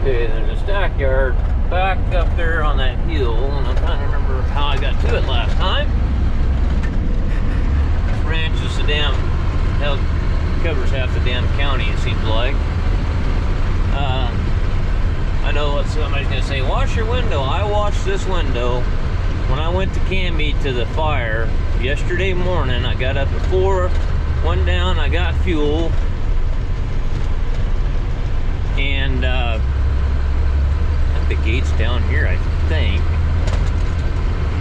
Okay, there's a stack yard back up there on that hill, and I'm trying to remember how I got to it last time. This ranch is covers half the damn county, it seems like. I know what somebody's gonna say, wash your window. I washed this window when I went to Canby to the fire yesterday morning. I got up at 4, went down, I got fuel, and I think the gate's down here, I think.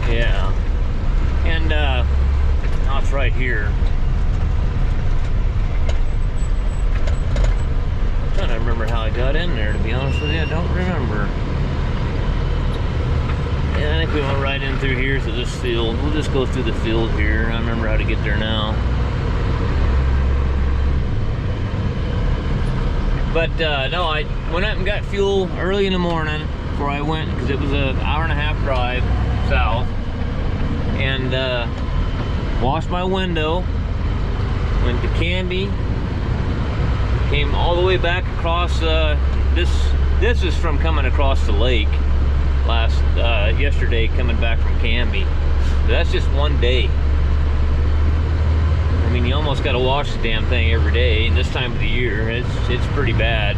Yeah. And no, it's right here. I'm trying to remember how I got in there, to be honest with you. I don't remember. Yeah, I think we went right in through here to this field. We'll just go through the field here. I remember how to get there now. But no, I went up and got fuel early in the morning before I went, because it was an hour-and-a-half drive south. And washed my window, went to Canby, came all the way back across. This is from coming across the lake yesterday, coming back from Canby. So that's just one day. I mean, you almost got to wash the damn thing every day, and this time of the year, it's pretty bad.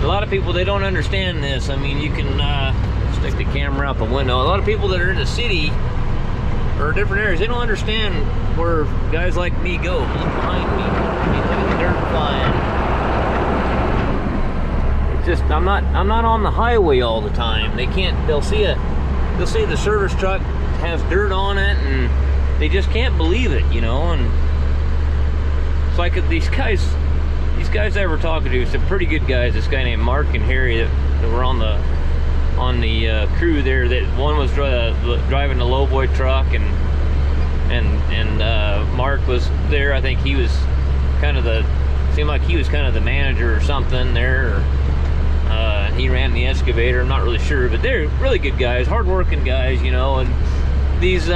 A lot of people, they don't understand this. I mean, you can stick the camera out the window. A lot of people that are in the city or different areas, they don't understand where guys like me go. Look behind me. Look at the dirt flying. It's just, I'm not on the highway all the time. They'll see the service truck has dirt on it, and they just can't believe it, you know. And it's like these guys I were talking to, some pretty good guys. This guy named Mark and Harry that were on the crew there. That one was driving the lowboy truck, and Mark was there. I think he was seemed like he was kind of the manager or something there. He ran the excavator. I'm not really sure, but they're really good guys, hard-working guys, you know. And these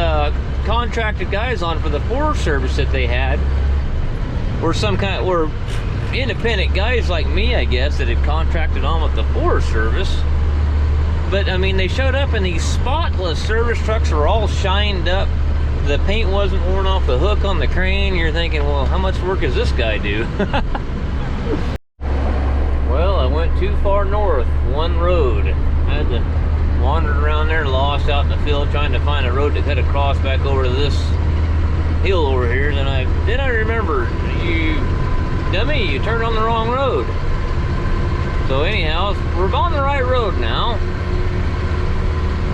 contracted guys on for the Forest Service that they had were independent guys like me, I guess, that had contracted on with the Forest Service. But I mean, they showed up in these spotless service trucks, were all shined up. The paint wasn't worn off the hook on the crane. You're thinking, well, how much work does this guy do? Well, I went too far north, one road. I had to wander around there, lost out in the field, trying to find a road to cut across back over to this hill over here. Then I remember, you dummy, you turned on the wrong road. So anyhow, we're on the right road now.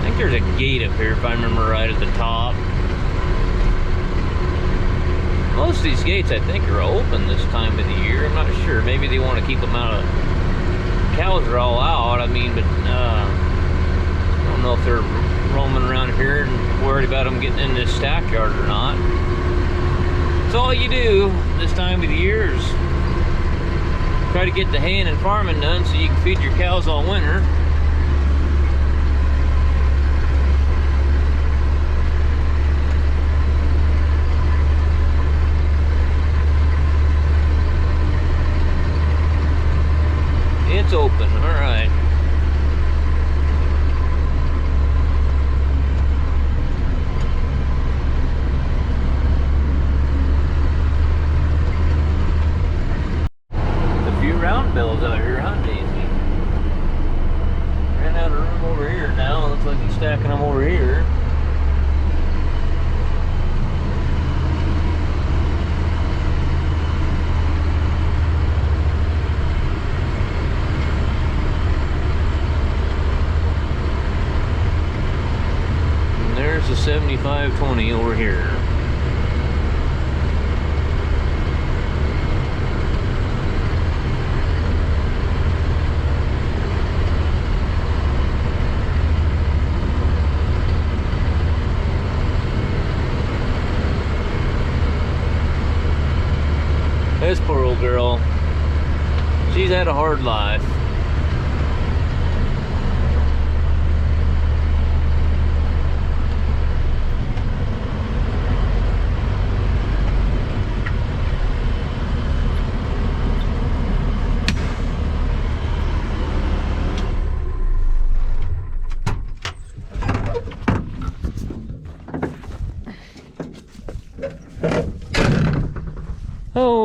I think there's a gate up here, if I remember right, at the top. Most of these gates, I think, are open this time of the year. I'm not sure. Maybe they want to keep them out of... Cows are all out, I mean, but I don't know if they're roaming around here and worried about them getting in this stackyard or not. So all you do this time of the year is try to get the haying and farming done so you can feed your cows all winter. It's open, all right. A few round bells out here, huh, Daisy? Ran out of room over here now. Looks like he's stacking them over here. There's the 7520 over here. This poor old girl, she's had a hard life.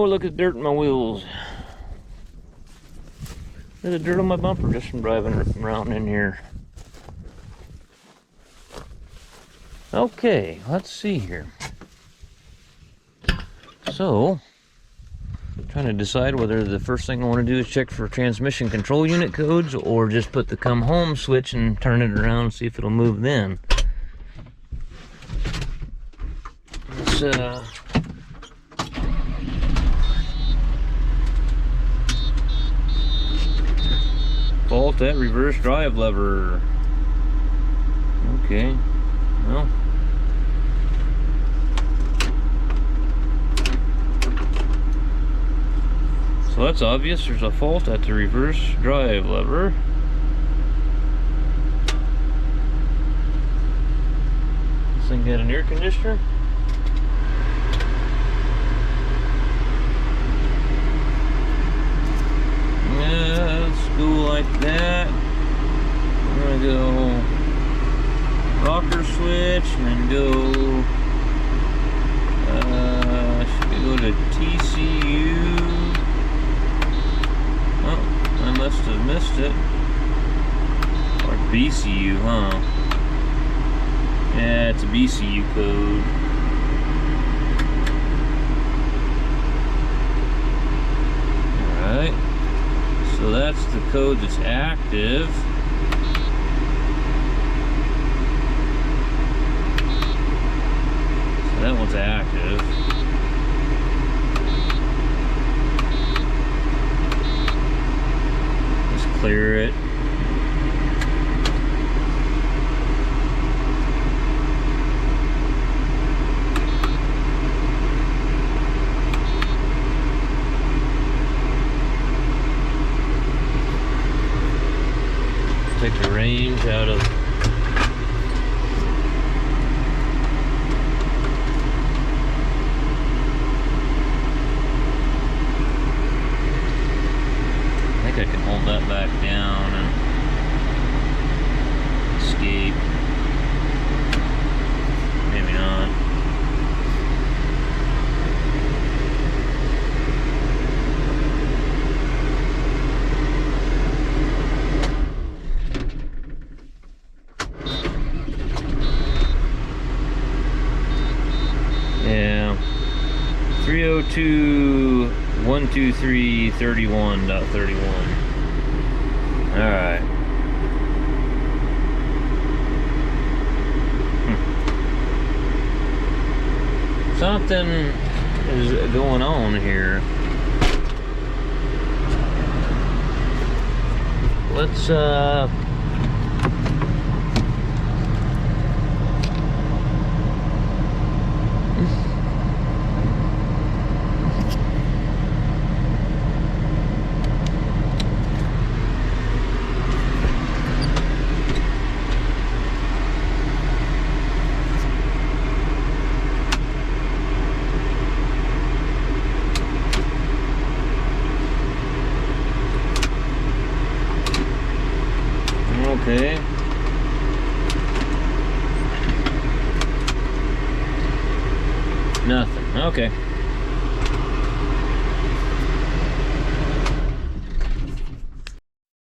look at the dirt in my wheels. There's a dirt on my bumper just from driving around in here. Okay, let's see here. So, trying to decide whether the first thing I want to do is check for transmission control unit codes or just put the come home switch and turn it around and see if it'll move then. Let's fault that reverse drive lever. Okay, well. So that's obvious, there's a fault at the reverse drive lever. This thing got an air conditioner? Yeah, let's go like that. I'm gonna go rocker switch and then go, should we go to TCU? Oh, I must have missed it. Or BCU, huh? Yeah, it's a BCU code. Alright. So that's the code that's active. So that one's active. Let's clear it. Take the range out of I think I can hold that back down and escape. Maybe not. Yeah, 302.123.31.31. All right. Something is going on here. Let's okay. Nothing. Okay.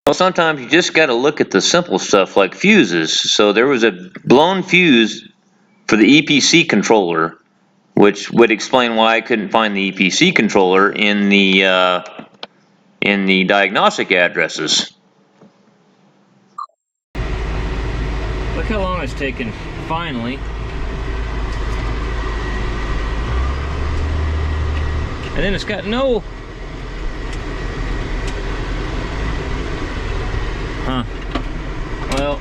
Well, sometimes you just got to look at the simple stuff like fuses. So there was a blown fuse for the EPC controller, which would explain why I couldn't find the EPC controller in the diagnostic addresses. Look how long it's taken, finally. And then it's got no... Huh. Well,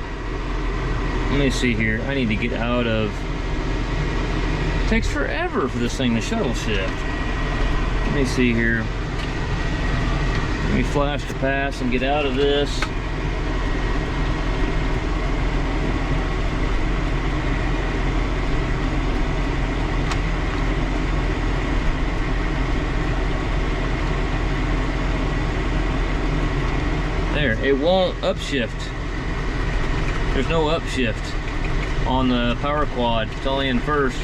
let me see here. I need to get out of... It takes forever for this thing to shuttle shift. Let me see here. Let me flash the pass and get out of this. There, it won't upshift. There's no upshift on the power quad. It's only in first.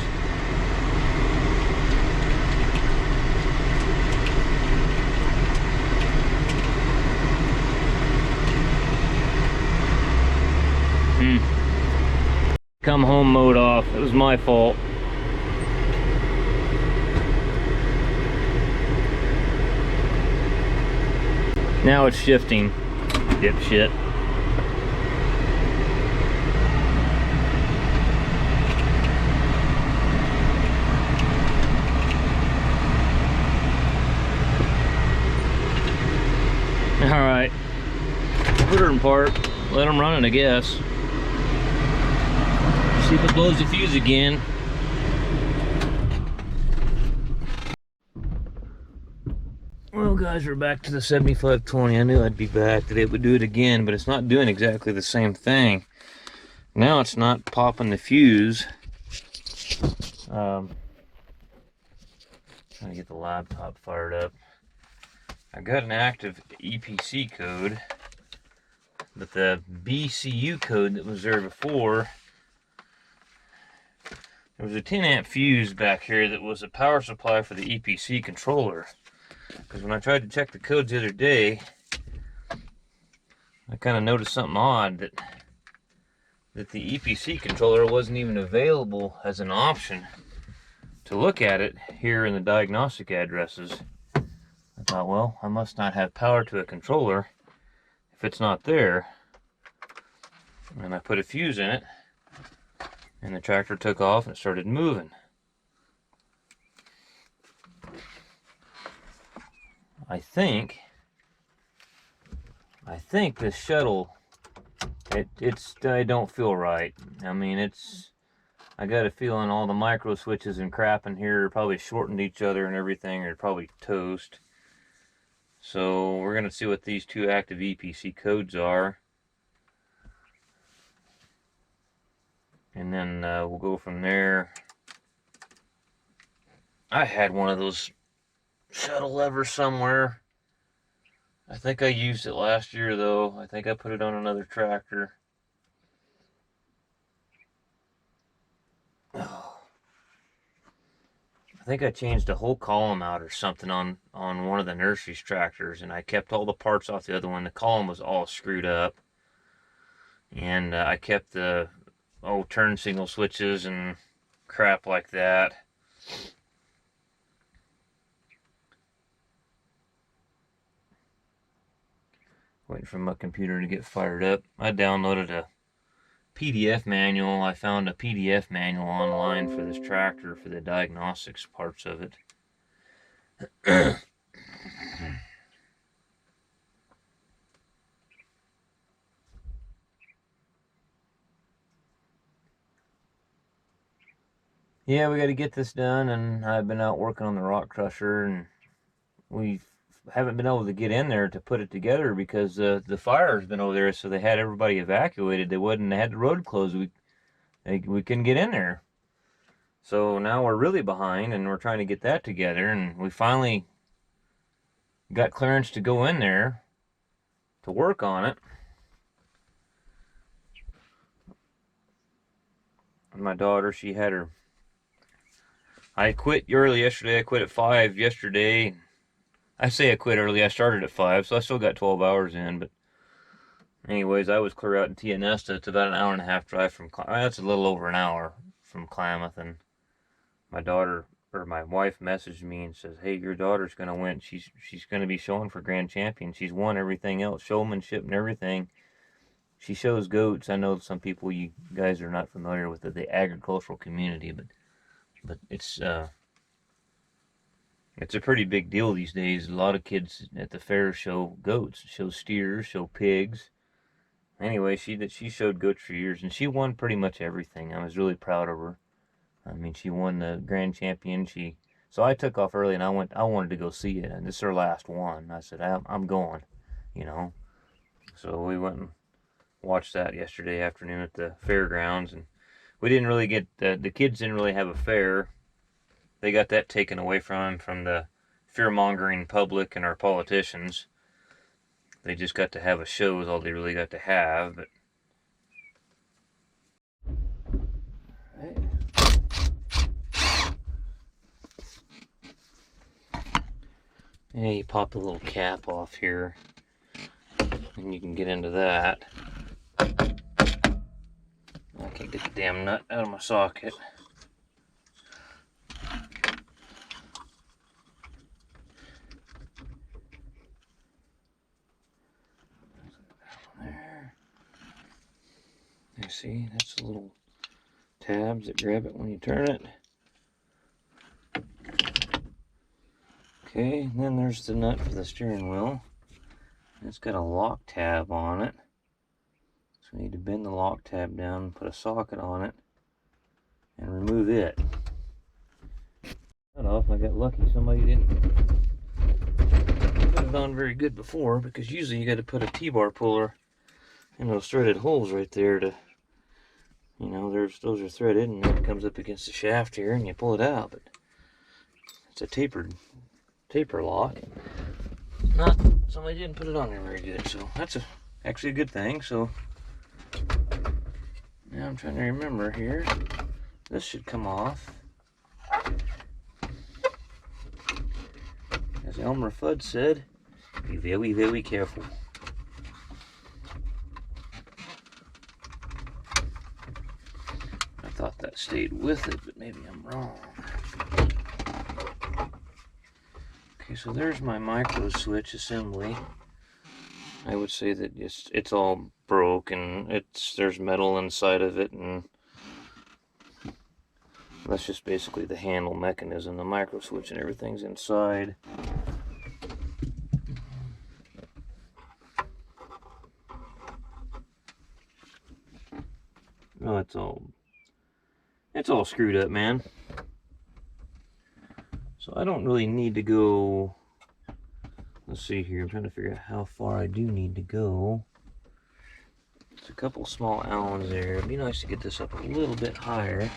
come home mode off. It was my fault. Now it's shifting, dipshit. Alright, put her in park, let them run it, I guess. See if it blows the fuse again. Well guys, we're back to the 7520. I knew I'd be back, that it would do it again, but it's not doing exactly the same thing. Now it's not popping the fuse. Trying to get the laptop fired up. I got an active EPC code, but the BCU code that was there before, there was a 10 amp fuse back here that was a power supply for the EPC controller. Because when I tried to check the codes the other day, I kind of noticed something odd, that the EPC controller wasn't even available as an option to look at it here in the diagnostic addresses. I thought, well, I must not have power to a controller if it's not there. And I put a fuse in it, and the tractor took off and it started moving. I think this shuttle, I don't feel right. I mean, I got a feeling all the micro switches and crap in here are probably shortened each other and everything, or probably toast. So we're gonna see what these two active EPC codes are, and then we'll go from there. I had one of those shuttle levers somewhere. I think I used it last year though. I think I put it on another tractor. Oh. I think I changed a whole column out or something on one of the nursery's tractors, and I kept all the parts off the other one. The column was all screwed up, and I kept the turn signal switches and crap like that. Waiting for my computer to get fired up. I downloaded a PDF manual. I found a PDF manual online for this tractor for the diagnostics parts of it. Yeah, we got to get this done, and I've been out working on the rock crusher, and we haven't been able to get in there to put it together because the fire's been over there, so they had everybody evacuated. They had the road closed. We couldn't get in there. So now we're really behind, and we're trying to get that together, and we finally got clearance to go in there to work on it. And my daughter, she had her... I quit early yesterday. I quit at 5 yesterday. I say I quit early. I started at 5, so I still got 12 hours in. But anyways, I was clear out in Tianesta. It's about an hour and a half drive from Klamath. That's a little over an hour from Klamath. And my daughter, or my wife, messaged me and says, "Hey, your daughter's going to win. She's going to be showing for Grand Champion. She's won everything else, showmanship and everything. She shows goats." I know some people, you guys are not familiar with the agricultural community, but it's a pretty big deal these days. A lot of kids at the fair show goats, show steers, show pigs. Anyway, she showed goats for years, and she won pretty much everything. I was really proud of her. I mean, she won the Grand Champion. So I took off early, and I wanted to go see it, and this is her last one. I said, I'm going, you know. So we went and watched that yesterday afternoon at the fairgrounds, and we didn't really get the kids didn't really have a fair. They got that taken away from the fear-mongering public and our politicians. They just got to have a show is all they really got to have. But yeah, you pop the little cap off here, and you can get into that. That Can't get the damn nut out of my socket. There. You see, that's the little tabs that grab it when you turn it. Okay, and then there's the nut for the steering wheel. It's got a lock tab on it. So we need to bend the lock tab down, put a socket on it, and remove it. Cut off, I got lucky somebody didn't put it on very good before, because usually you got to put a T-bar puller in those threaded holes right there to, you know, those are threaded, and then it comes up against the shaft here and you pull it out. But it's a taper lock. Somebody didn't put it on there very good, so that's actually a good thing. So now I'm trying to remember here. This should come off. As Elmer Fudd said, be very, very careful. I thought that stayed with it, but maybe I'm wrong. Okay, so there's my micro switch assembly. I would say that it's all broke, and there's metal inside of it, and that's just basically the handle mechanism. The micro switch and everything's inside. Oh, it's all screwed up, man. So I don't really need to go. Let's see here. I'm trying to figure out how far I do need to go. It's a couple small Allens there. It'd be nice to get this up a little bit higher.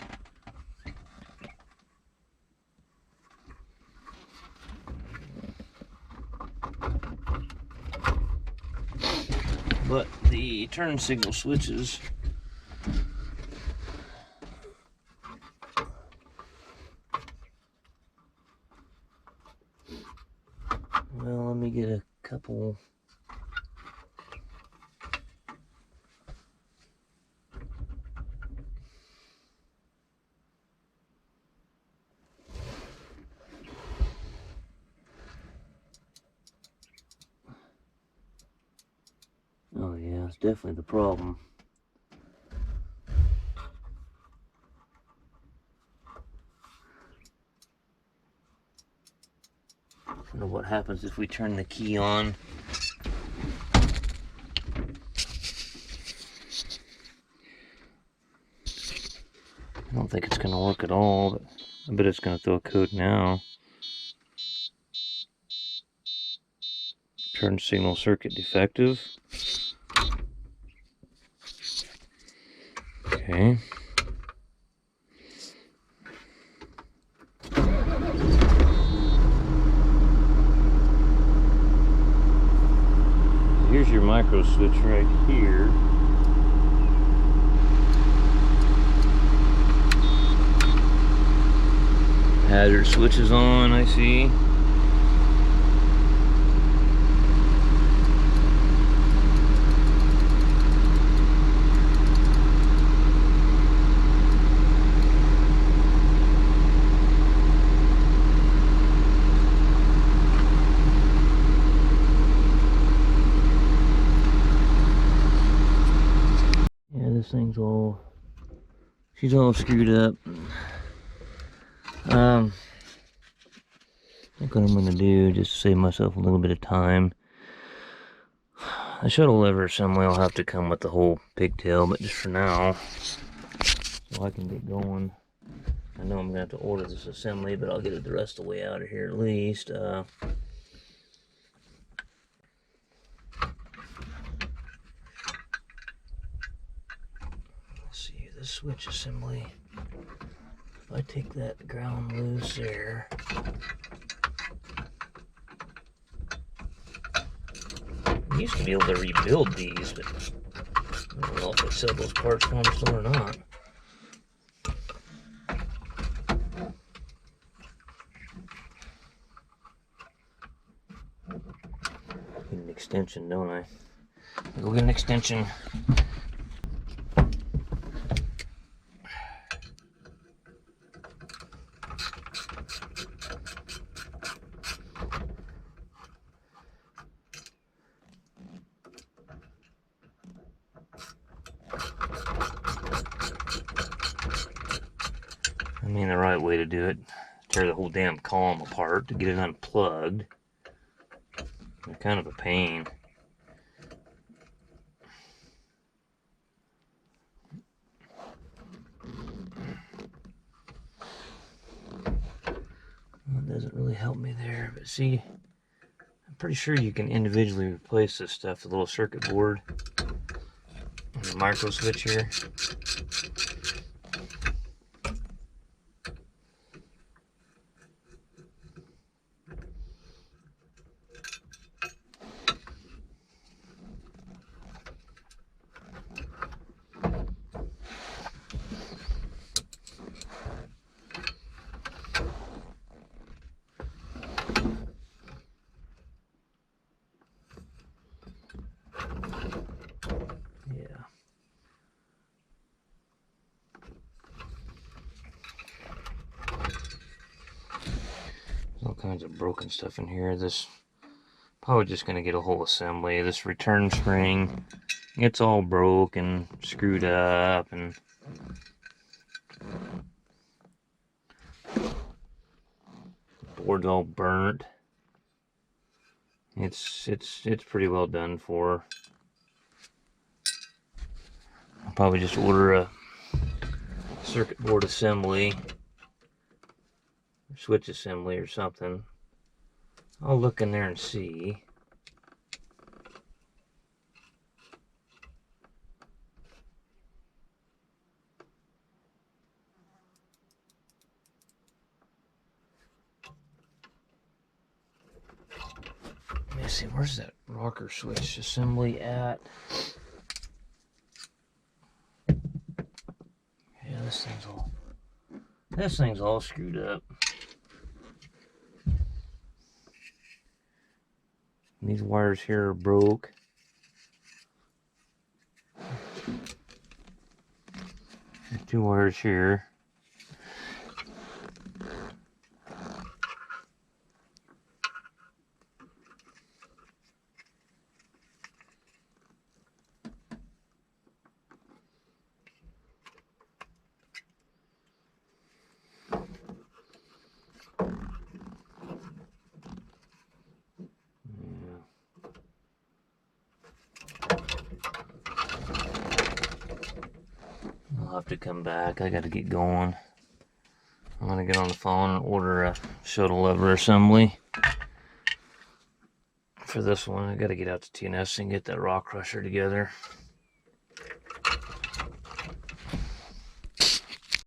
But the turn signal switches, well, let me get a couple. Oh yeah, it's definitely the problem. I don't know what happens if we turn the key on. I don't think it's going to work at all, but I bet it's going to throw a code now. Turn signal circuit defective. Okay. Here's your micro switch right here. Hazard switch is on, I see. This thing's she's all screwed up. I think what I'm going to do, just to save myself a little bit of time, the shuttle lever assembly will have to come with the whole pigtail, but just for now, so I can get going. I know I'm going to have to order this assembly, but I'll get it the rest of the way out of here at least. Let's see, the switch assembly. If I take that ground loose there, I used to be able to rebuild these, but I don't know if they sell those parts for them still or not. Need an extension, don't I? I'll go get an extension. mean, the right way to do it, tear the whole damn column apart to get it unplugged. They're kind of a pain. Well, it doesn't really help me there, but see, I'm pretty sure you can individually replace this stuff, the little circuit board and the micro switch here. All kinds of broken stuff in here. This probably just gonna get a whole assembly. This return spring, it's all broke and screwed up, and the board's all burnt. It's pretty well done for. I'll probably just order a circuit board assembly, switch assembly or something. I'll look in there and see. Let me see, where's that rocker switch assembly at? Yeah, this thing's all screwed up. These wires here are broke. There's 2 wires here. I'll have to come back. I got to get going. I'm going to get on the phone and order a shuttle lever assembly. For this one, I got to get out to TNS and get that rock crusher together.